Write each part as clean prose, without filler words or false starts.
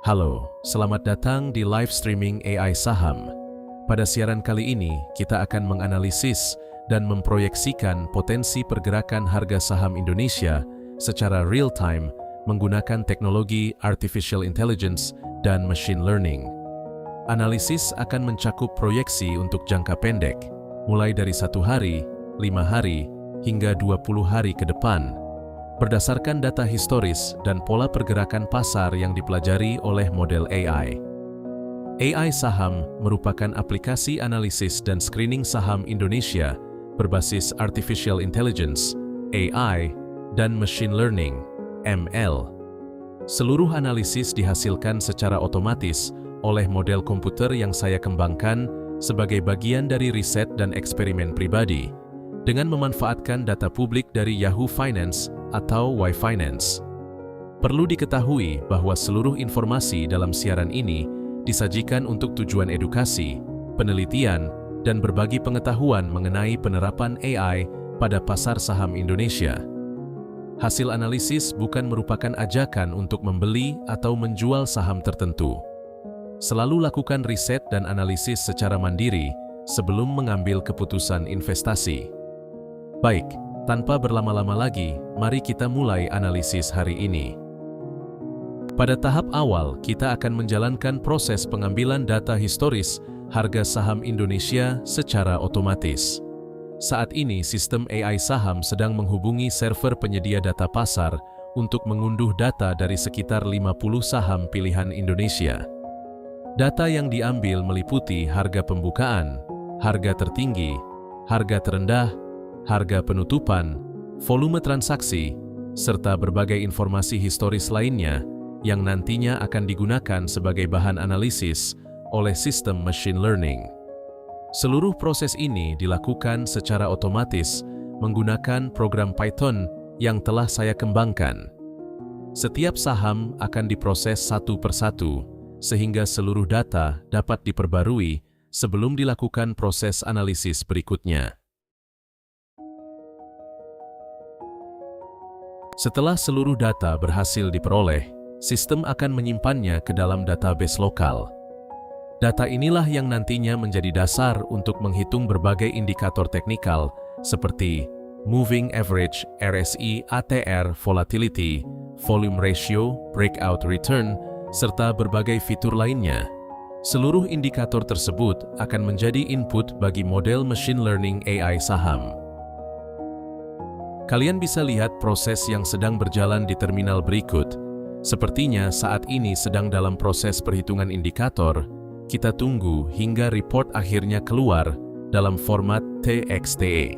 Halo, selamat datang di live streaming AI Saham. Pada siaran kali ini, kita akan menganalisis dan memproyeksikan potensi pergerakan harga saham Indonesia secara real-time menggunakan teknologi artificial intelligence dan machine learning. Analisis akan mencakup proyeksi untuk jangka pendek, mulai dari 1 hari, 5 hari, hingga 20 hari ke depan, berdasarkan data historis dan pola pergerakan pasar yang dipelajari oleh model AI. AI Saham merupakan aplikasi analisis dan screening saham Indonesia berbasis artificial intelligence, AI, dan machine learning, ML. Seluruh analisis dihasilkan secara otomatis oleh model komputer yang saya kembangkan sebagai bagian dari riset dan eksperimen pribadi, dengan memanfaatkan data publik dari Yahoo Finance atau Y-Finance. Perlu diketahui bahwa seluruh informasi dalam siaran ini disajikan untuk tujuan edukasi, penelitian, dan berbagi pengetahuan mengenai penerapan AI pada pasar saham Indonesia. Hasil analisis bukan merupakan ajakan untuk membeli atau menjual saham tertentu. Selalu lakukan riset dan analisis secara mandiri sebelum mengambil keputusan investasi. Baik, tanpa berlama-lama lagi, mari kita mulai analisis hari ini. Pada tahap awal, kita akan menjalankan proses pengambilan data historis harga saham Indonesia secara otomatis. Saat ini, sistem AI Saham sedang menghubungi server penyedia data pasar untuk mengunduh data dari sekitar 50 saham pilihan Indonesia. Data yang diambil meliputi harga pembukaan, harga tertinggi, harga terendah, harga penutupan, volume transaksi, serta berbagai informasi historis lainnya yang nantinya akan digunakan sebagai bahan analisis oleh sistem machine learning. Seluruh proses ini dilakukan secara otomatis menggunakan program Python yang telah saya kembangkan. Setiap saham akan diproses satu persatu, sehingga seluruh data dapat diperbarui sebelum dilakukan proses analisis berikutnya. Setelah seluruh data berhasil diperoleh, sistem akan menyimpannya ke dalam database lokal. Data inilah yang nantinya menjadi dasar untuk menghitung berbagai indikator teknikal seperti Moving Average, RSI, ATR, Volatility, Volume Ratio, Breakout Return, serta berbagai fitur lainnya. Seluruh indikator tersebut akan menjadi input bagi model machine learning AI saham. Kalian bisa lihat proses yang sedang berjalan di terminal berikut. Sepertinya saat ini sedang dalam proses perhitungan indikator. Kita tunggu hingga report akhirnya keluar dalam format TXT.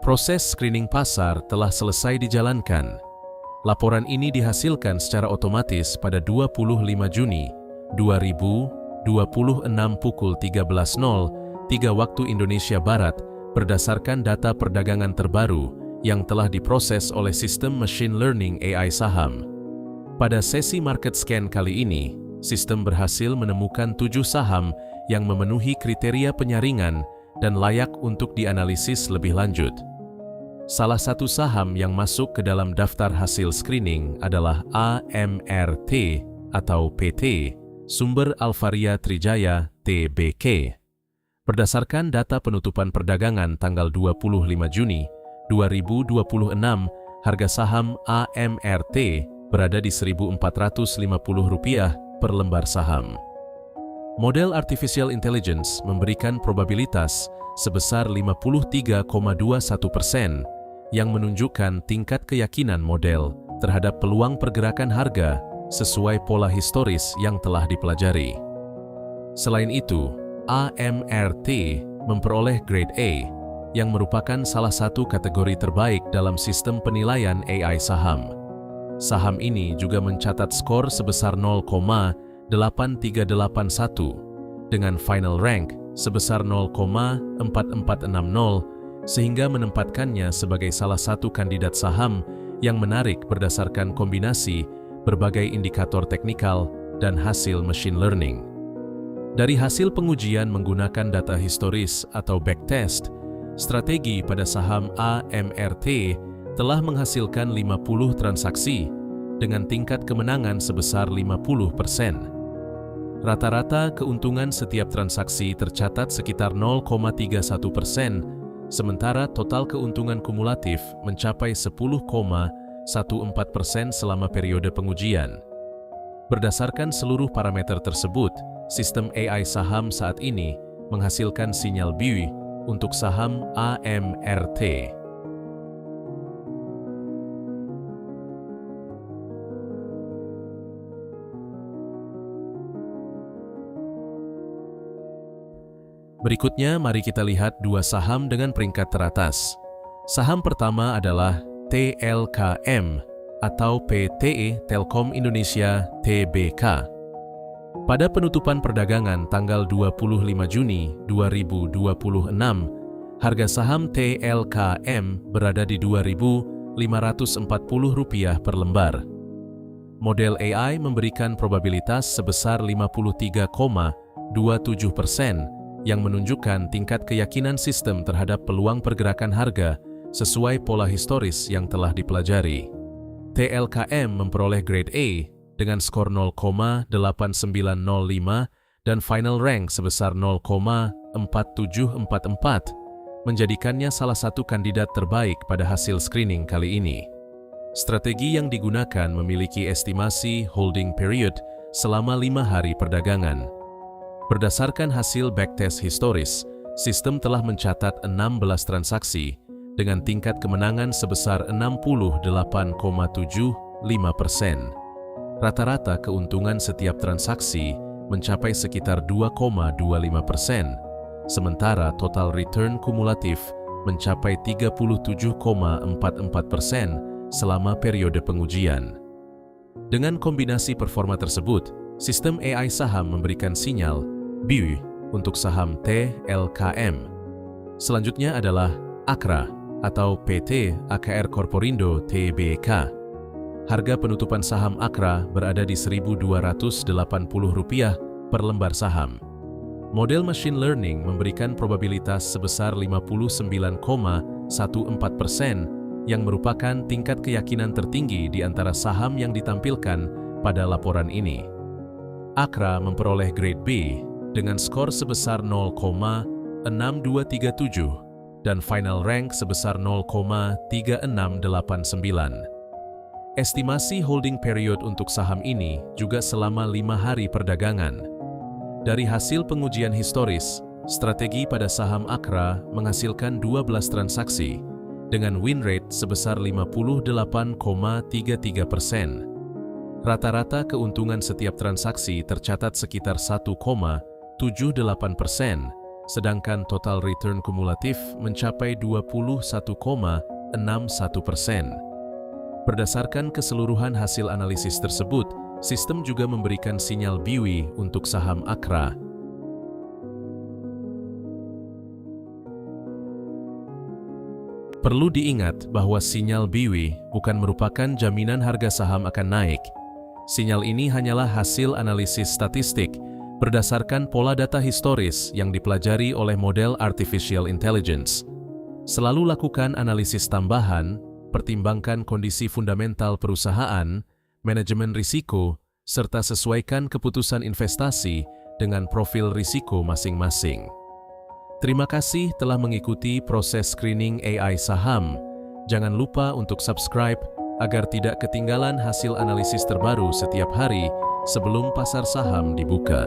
Proses screening pasar telah selesai dijalankan. Laporan ini dihasilkan secara otomatis pada 25 Juni 2026 pukul 13.03 waktu Indonesia Barat berdasarkan data perdagangan terbaru yang telah diproses oleh sistem machine learning AI saham. Pada sesi market scan kali ini, sistem berhasil menemukan 7 saham yang memenuhi kriteria penyaringan dan layak untuk dianalisis lebih lanjut. Salah satu saham yang masuk ke dalam daftar hasil screening adalah AMRT atau PT, Sumber Alvaria Trijaya Tbk. Berdasarkan data penutupan perdagangan tanggal 25 Juni 2026, harga saham AMRT berada di Rp1.450 per lembar saham. Model Artificial Intelligence memberikan probabilitas sebesar 53,21% yang menunjukkan tingkat keyakinan model terhadap peluang pergerakan harga sesuai pola historis yang telah dipelajari. Selain itu, AMRT memperoleh grade A yang merupakan salah satu kategori terbaik dalam sistem penilaian AI saham. Saham ini juga mencatat skor sebesar 0,8381 dengan final rank sebesar 0,4460 sehingga menempatkannya sebagai salah satu kandidat saham yang menarik berdasarkan kombinasi berbagai indikator teknikal dan hasil machine learning. Dari hasil pengujian menggunakan data historis atau backtest, strategi pada saham AMRT telah menghasilkan 50 transaksi dengan tingkat kemenangan sebesar 50%. Rata-rata keuntungan setiap transaksi tercatat sekitar 0,31%, sementara total keuntungan kumulatif mencapai 10,14% selama periode pengujian. Berdasarkan seluruh parameter tersebut, sistem AI saham saat ini menghasilkan sinyal buy untuk saham AMRT. Berikutnya, mari kita lihat dua saham dengan peringkat teratas. Saham pertama adalah TLKM atau PT Telkom Indonesia Tbk. Pada penutupan perdagangan tanggal 25 Juni 2026, harga saham TLKM berada di Rp2.540 per lembar. Model AI memberikan probabilitas sebesar 53,27% yang menunjukkan tingkat keyakinan sistem terhadap peluang pergerakan harga sesuai pola historis yang telah dipelajari. TLKM memperoleh grade A dengan skor 0,8905 dan final rank sebesar 0,4744, menjadikannya salah satu kandidat terbaik pada hasil screening kali ini. Strategi yang digunakan memiliki estimasi holding period selama 5 hari perdagangan. Berdasarkan hasil backtest historis, sistem telah mencatat 16 transaksi dengan tingkat kemenangan sebesar 68,75%. Rata-rata keuntungan setiap transaksi mencapai sekitar 2,25%, sementara total return kumulatif mencapai 37,44% selama periode pengujian. Dengan kombinasi performa tersebut, sistem AI saham memberikan sinyal buy untuk saham TLKM. Selanjutnya adalah AKRA atau PT AKR Korporindo Tbk. Harga penutupan saham AKRA berada di Rp1.280 per lembar saham. Model machine learning memberikan probabilitas sebesar 59,14% yang merupakan tingkat keyakinan tertinggi di antara saham yang ditampilkan pada laporan ini. AKRA memperoleh grade B dengan skor sebesar 0,6237 dan final rank sebesar 0,3689. Estimasi holding period untuk saham ini juga selama 5 hari perdagangan. Dari hasil pengujian historis, strategi pada saham AKRA menghasilkan 12 transaksi dengan win rate sebesar 58,33%. Rata-rata keuntungan setiap transaksi tercatat sekitar 1,78%, sedangkan total return kumulatif mencapai 21,61%. Berdasarkan keseluruhan hasil analisis tersebut, sistem juga memberikan sinyal buy untuk saham AKRA. Perlu diingat bahwa sinyal buy bukan merupakan jaminan harga saham akan naik. Sinyal ini hanyalah hasil analisis statistik berdasarkan pola data historis yang dipelajari oleh model artificial intelligence. Selalu lakukan analisis tambahan, pertimbangkan kondisi fundamental perusahaan, manajemen risiko, serta sesuaikan keputusan investasi dengan profil risiko masing-masing. Terima kasih telah mengikuti proses screening AI saham. Jangan lupa untuk subscribe agar tidak ketinggalan hasil analisis terbaru setiap hari sebelum pasar saham dibuka.